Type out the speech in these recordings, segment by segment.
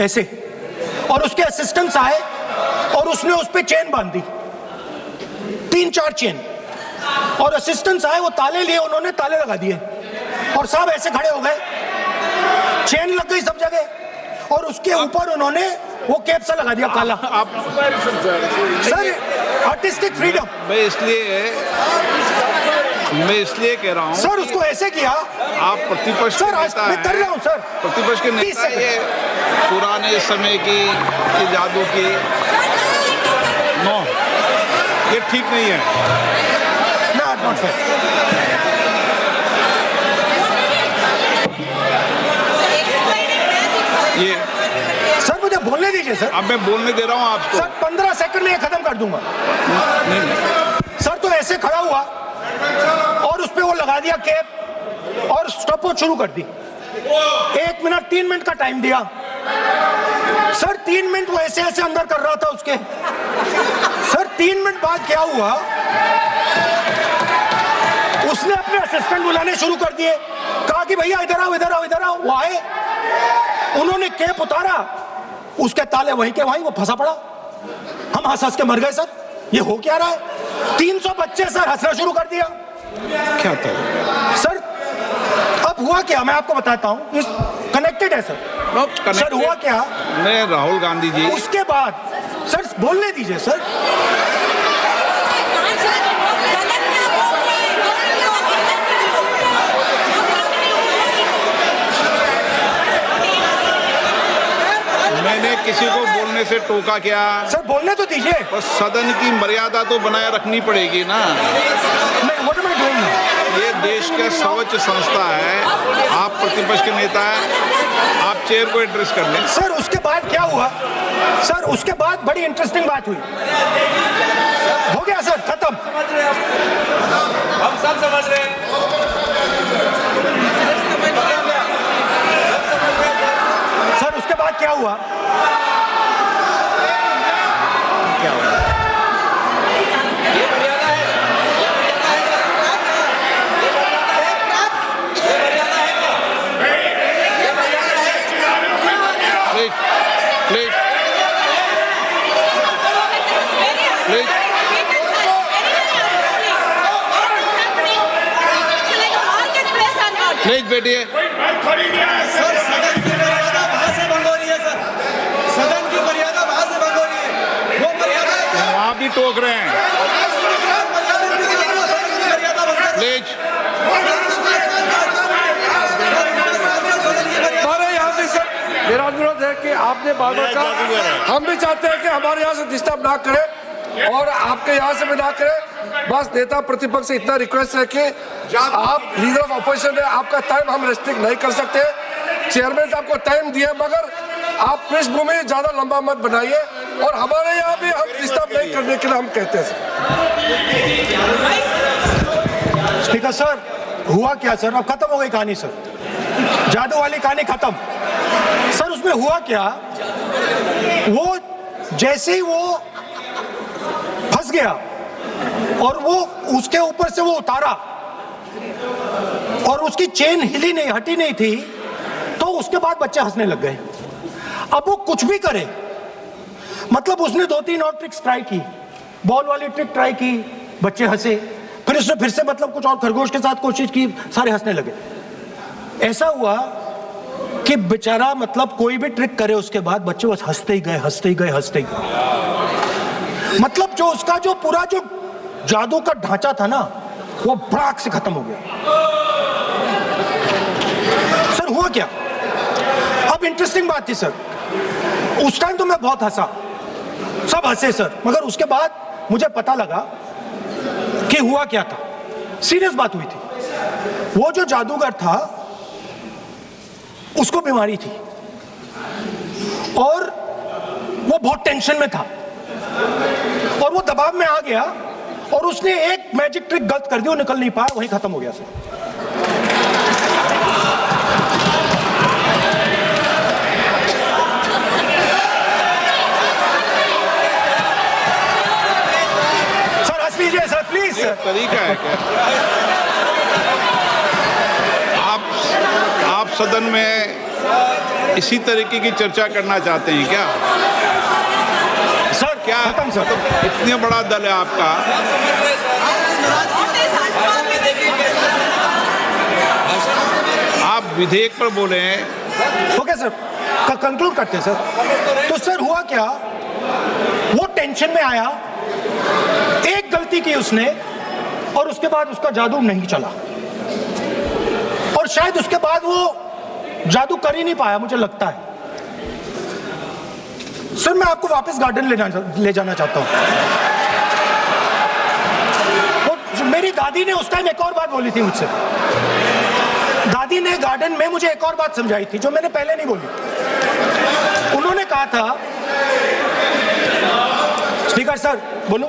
ऐसे, और उसके असिस्टेंट्स आए और उसने उस पे चेन बांध दी, 3-4 चेन, और असिस्टेंट्स आए, वो ताले लिए, उन्होंने ताले लगा दिए और सब ऐसे खड़े हो गए, चेन लग गई सब जगह, और उसके ऊपर उन्होंने वो कैप सा लगा दिया काला। Sir artistic freedom. मैं इसलिए कह रहा हूँ सर, उसको ऐसे किया। आप प्रतिपक्ष सर, मैं कर रहा हूँ सर, प्रतिपक्ष के नेता, ये पुराने समय की ये जादू की नो, ये ठीक नहीं है। Not fair. ये सर मुझे बोलने दीजिए सर। अब मैं बोलने दे रहा हूँ आपको। सर 15 सेकंड में ये खत्म कर दूंगा। नहीं। सर तो ऐसे खड़ा हुआ और उस पे वो लगा दिया कैप और स्टॉपवॉच शुरू कर दी। 1 मिनट 3 मिनट का टाइम दिया। सर 3 मिनट वो ऐसे ऐसे अंदर कर रहा था उसके। सर 3 मिनट बाद क्या हुआ, उसने अपने असिस्टेंट बुलाने शुरू कर दिए, कहा कि भैया इधर आओ इधर आओ इधर आओ। वो आए, उन्होंने कैप उतारा, उसके ताले वहीं के वहीं, वो फंसा पड़ा। हम हंस हंस के मर गए सर, ये हो क्या रहा है। 300 बच्चे सर हंसना शुरू कर दिया। क्या था सर? अब हुआ क्या मैं आपको बताता हूँ, इस कनेक्टेड है सर। सर हुआ क्या, मैं राहुल गांधी जी, उसके बाद सर बोलने दीजिए सर। मैंने किसी को बोलने से टोका क्या? सर बोलने तो दीजिए। बस सदन की मर्यादा तो बनाए रखनी पड़ेगी ना। ये देश का सर्वोच्च संस्था है, आप प्रतिपक्ष के नेता हैं, आप चेयर को एड्रेस कर लें। सर उसके बाद क्या हुआ, सर उसके बाद बड़ी इंटरेस्टिंग बात हुई। हो गया सर, खत्म। हम सब समझ रहे हैं। सर उसके बाद क्या हुआ, ये मर्यादा है। प्लीज प्लीज बैठिए। सर सदन की मर्यादा वहां से भंग हो रही है। सर सदन की मर्यादा वहां से भंग हो रही है। वो मर्यादा वहाँ भी टोक रहे हैं। प्लीज हमारे यहाँ से सर मेरा अनुरोध है कि आपने बार बार कहा, हम भी चाहते हैं कि हमारे यहाँ से डिस्टर्ब ना करें और आपके यहाँ से भी ना करें। बस नेता प्रतिपक्ष से इतना रिक्वेस्ट है कि आप लीडर ऑफ अपोजिशन है, आपका टाइम हम रेस्ट्रिक्ट नहीं कर सकते। चेयरमैन साहब को टाइम दिए, मगर आप पृष्ठभूमि ज्यादा लंबा मत बनाइए और हमारे यहाँ भी हम डिस्टर्ब नहीं करने के लिए हम कहते हैं। स्पीकर सर हुआ क्या सर, अब खत्म हो गई कहानी सर, जादू वाली कहानी खत्म। सर उसमें हुआ क्या, वो जैसे ही वो फंस गया और वो उसके ऊपर से वो उतारा और उसकी चेन हिली नहीं, हटी नहीं थी, तो उसके बाद बच्चे हंसने लग गए। अब वो कुछ भी करे, मतलब उसने 2-3 और ट्रिक्स ट्राई की, बॉल वाली ट्रिक ट्राई की, बच्चे हंसे, फिर उसने फिर से मतलब कुछ और खरगोश के साथ कोशिश की, सारे हंसने लगे। ऐसा हुआ कि बेचारा मतलब कोई भी ट्रिक करे उसके बाद बच्चे बस हंसते ही गए, हंसते ही गए, हंसते ही गए। मतलब जो उसका जो पूरा जो जादू का ढांचा था ना, वो भड़ाक से खत्म हो गया। सर हुआ क्या, अब इंटरेस्टिंग बात थी सर, उस टाइम तो मैं बहुत हंसा, सब हंसे सर, मगर उसके बाद मुझे पता लगा कि हुआ क्या था। सीरियस बात हुई थी। वो जो जादूगर था उसको बीमारी थी और वो बहुत टेंशन में था और वो दबाव में आ गया और उसने एक मैजिक ट्रिक गलत कर दी, वो निकल नहीं पाया, वहीं खत्म हो गया सर। सर हंस लीजिए सर प्लीज। तरीका है क्या? आप सदन में इसी तरीके की चर्चा करना चाहते हैं क्या? सर क्या खत्म सर। इतने बड़ा दल है आपका, आप विधेयक पर बोले हैं। ओके सर, कंक्लूड करते हैं सर। तो सर हुआ क्या, वो टेंशन में आया, एक गलती की उसने और उसके बाद उसका जादू नहीं चला, और शायद उसके बाद वो जादू कर ही नहीं पाया, मुझे लगता है। सर मैं आपको वापस गार्डन ले जाना चाहता हूं। मेरी दादी ने उस टाइम एक और बात बोली थी मुझसे। दादी ने गार्डन में मुझे एक और बात समझाई थी जो मैंने पहले नहीं बोली। उन्होंने कहा था, स्पीकर सर बोलो।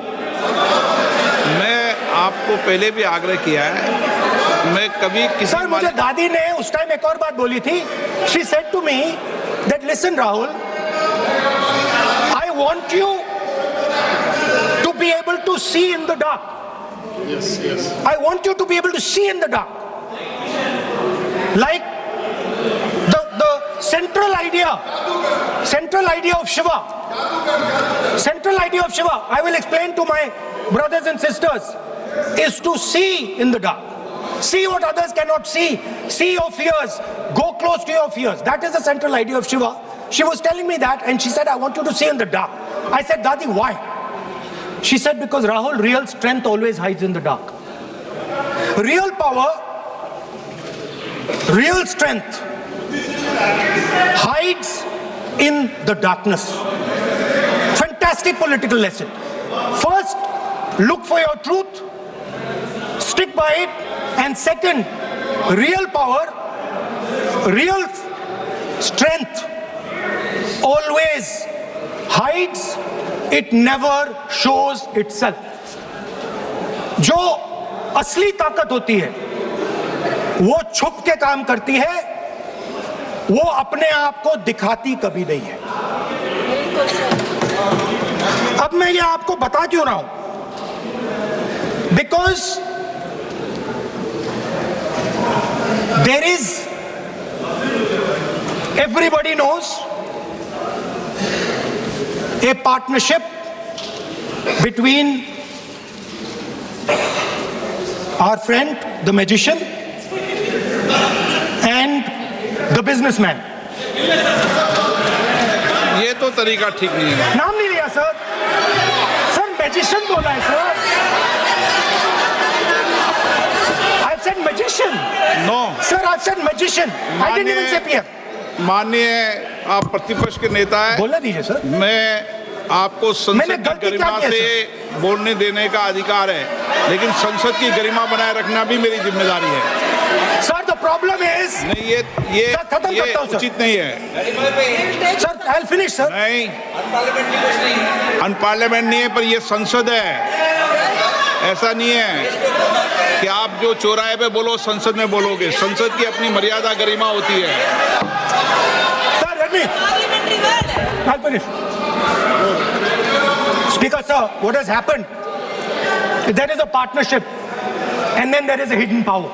मैं आपको पहले भी आग्रह किया है, मैं कभी किसी सर मुझे दादी ने उस टाइम एक और बात बोली थी। She said to me that listen Rahul, I want you to be able to see in the dark. I want you to be able to see in the dark. Like the central idea of Shiva. Central idea of Shiva, I will explain to my brothers and sisters, is to see in the dark. See what others cannot see. See your fears. Go close to your fears. That is the central idea of Shiva. She was telling me that and she said, I want you to see in the dark. I said, Dadi, why? She said, because Rahul, real strength always hides in the dark. Real power, real strength hides in the darkness. Fantastic political lesson. First, look for your truth, stick by it, and second, real power, real strength always hides. It never shows itself. जो असली ताकत होती है वो छुप के काम करती है, वो अपने आप को दिखाती कभी नहीं है। अब मैं ये आपको बता क्यों रहा हूं? Because there is, everybody knows, a partnership between our friend the magician and the businessman. ये तो तरीका ठीक नहीं है। नाम नहीं लिया सर, सर मैजिशियन बोला है sir. I said magician. No. Sir, I said magician. I didn't even say PM. माननीय आप प्रतिपक्ष के नेता हैं, बोलने दीजिए सर। मैं आपको संसद की गलती क्या गरिमा की है, से बोलने देने का अधिकार है, लेकिन संसद की गरिमा बनाए रखना भी मेरी जिम्मेदारी है। सर द प्रॉब्लम इज, नहीं ये सर, खत्म करता हूं, सर। उचित नहीं है। Sir I will finish sir. नहीं, अनपार्लियामेंट नहीं है, पर ये संसद है। ऐसा नहीं है कि आप जो चौराहे पे बोलो संसद में बोलोगे। संसद की अपनी मर्यादा गरिमा होती है। Sir let me, I'll finish. Speaker sir, what has happened? There is a partnership and then there is a hidden power.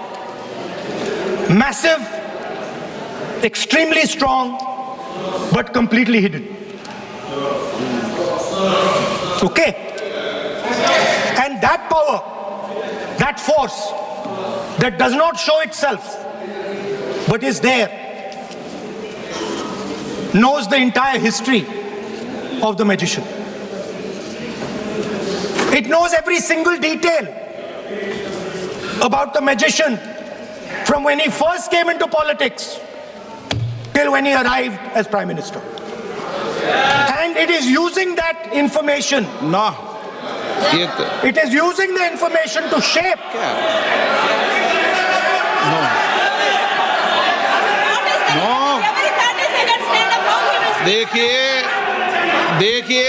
Massive, extremely strong, but completely hidden. Okay? And that power, that force that does not show itself but is there, knows the entire history of the magician. It knows every single detail about the magician from when he first came into politics till when he arrived as Prime Minister. And it is using that information, ना ये तो it is using the information to shape. No देखिए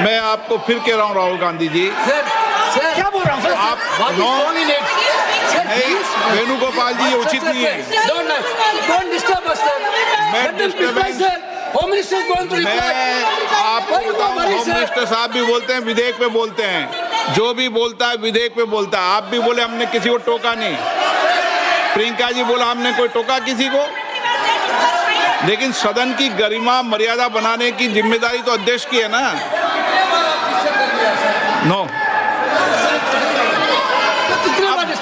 मैं आपको फिर कह रहा हूँ राहुल गांधी जी, क्या बोल रहा हूँ सर? आप नो नहीं, वेणुगोपाल जी ये उचित नहीं है। Don't disturb us, sir. मैं Let them reply, sir. Home Minister is going to reply. मैं आपको Why you बताऊं, worry, होम sir? मिनिस्टर साहब भी बोलते हैं, विधेयक पे बोलते हैं, जो भी बोलता है विधेयक पे बोलता है। आप भी बोले हमने किसी को टोका नहीं, प्रियंका जी बोला हमने कोई टोका किसी को। लेकिन सदन की गरिमा मर्यादा बनाने की जिम्मेदारी तो अध्यक्ष की है ना। नो,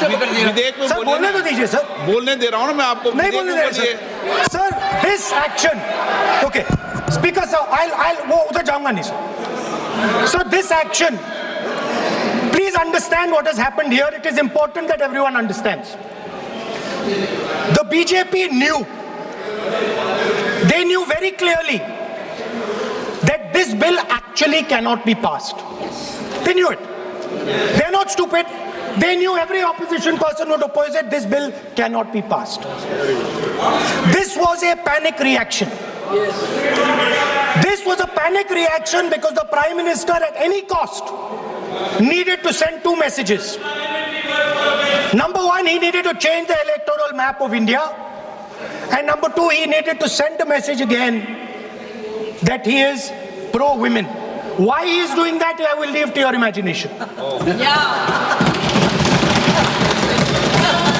विधेयक में सर बोलने तो दीजिए सर। बोलने दे रहा हूँ ना मैं आपको। नहीं बोलने दे रहे sir. This action, okay speaker sir, I वो उधर जाऊंगा नहीं sir. Sir this action, please understand what has happened here. It is important that everyone understands. The BJP knew, they knew very clearly that this bill actually cannot be passed. They knew it. They're not stupid. They knew every opposition person would oppose it. This bill cannot be passed. This was a panic reaction. This was a panic reaction because the Prime Minister at any cost needed to send two messages. Number one, he needed to change the electoral map of India. And number two, he needed to send a message again that he is pro-women. Why he is doing that, I will leave to your imagination. Yeah.